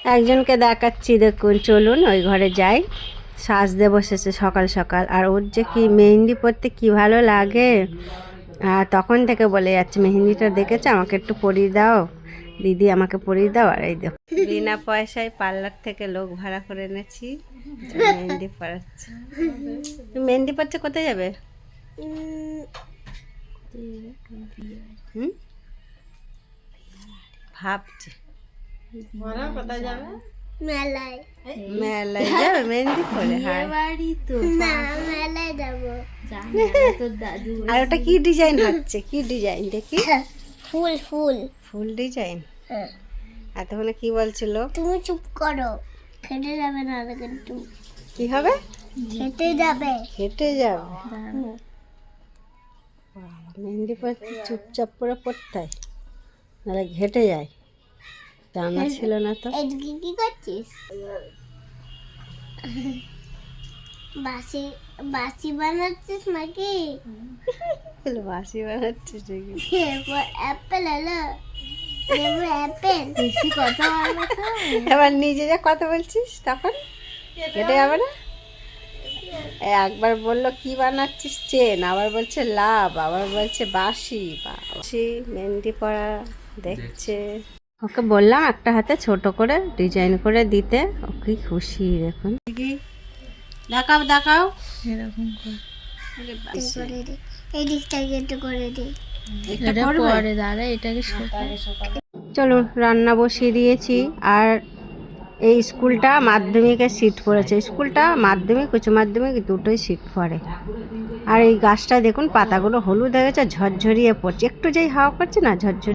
একজনকে দেখাচ্ছি দেখুন, চলুন ওই ঘরে যাই। সাজতে বসেছে সকাল সকাল, আর ওর যে কি মেহেন্দি পরতে কি ভালো লাগে। আর তখন থেকে বলে যাচ্ছে মেহেন্দিটা দেখেছে, আমাকে একটু পরিয়ে দাও দিদি, আমাকে পরিয়ে দাও। আর এই দেখো বিনা পয়সায় পার্লার থেকে লোক ভাড়া করে এনেছি, মেহেন্দি পরাচ্ছে। মেহেন্দি পরছে, কোথায় যাবে? ভাবছে কোথায় যাবে? মেলায়। মেলায় যাবে মেহেন্দি পরে? হ্যাঁ মেলায় যাবো। আর ওটা কি ডিজাইন হচ্ছে? কি ডিজাইন দেখি? ফুল ফুল ফুল ডিজাইন। এতক্ষণে কি বলছিল? তুমি চুপ করো, খেটে যাবে না কিন্তু। কি হবে? খেটে যাবে। খেটে যাবে? মেহেন্দি পরতে চুপচাপ করে পড়তে হয়, নাহলে ঘেটে যায়। জানা ছিল না তো। এদিকে কি করছিস? বাসি বাসি বানাচ্ছিস নাকি? বাসি বানাচ্ছিস নাকি? অ্যাপেল হলো অ্যাপেল। বেশি কথা বলো তো। এবার নিজে যা কথা বলছিস তখন ঘেটে যাবে না? একবার বললো কি বানাচ্ছিস চেন, আবার বলছে লাভ, আবার বলছে বাসি। বাসি মেহেন্দি পরা দেখছে। ওকে বললাম একটা হাতে ছোট করে ডিজাইন করে দিতে, ও কি খুশি দেখুন। দেখাও দেখাও এরকম করে এই দিকটাকে একটু করে দিই। এটা পরে দাঁড়া, এটাকে চলুন রান্না বসিয়ে দিয়েছি। আর এই স্কুলটা মাধ্যমিকের সিট পড়েছে, স্কুলটা মাধ্যমিক উচ্চ মাধ্যমিক দুটোই সিট পড়ে। আর এই গাছটা দেখুন পাতাগুলো হলুদ হয়ে গেছে, ঝরঝরিয়ে পড়ছে, একটু যেই হাওয়া করছে না ঝরঝর।